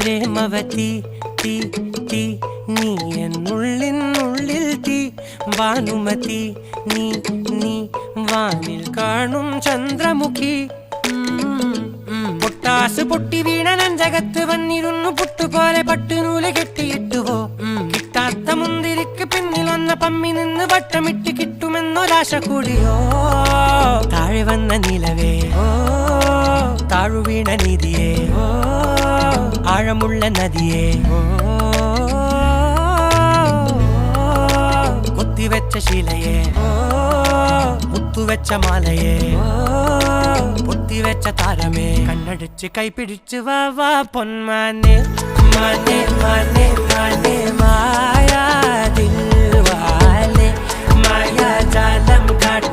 പ്രേമവതി തീ തീ നീ എന്നുള്ളിൽ തീ ഭാനുമതി നീ നീ വാനിൽ കാണും ചന്ദ്രമുഖി പൊട്ടാസ് പൊട്ടി വീണ നെഞ്ചകത്ത് വന്നിരുന്നു പുട്ടുപോലെ പട്ടുനൂല് കെട്ടിയിട്ടുവോ കിട്ടാത്ത മുന്തിരിക്ക് പിന്നിൽ വന്ന പമ്മി നിന്ന് വട്ടമിട്ട് കിട്ടുമെന്നൊരാശ കൂടിയോ താഴെ വന്ന നിലവേ താഴു വീണ നിധിയേ ആഴമുള്ള നദിയേ കൊത്തിവെച്ച ശിലയേ മുത്തുവെച്ച മാലയേ പൊത്തിവെച്ച താരമേ കണ്ണടിച്ച് കൈപിടിച്ച് വാ വാ പൊന്മാനെ മാനെ മാനെ മാനെ മായാ ദിൽവാലെ മായാജാലം കാട്ടി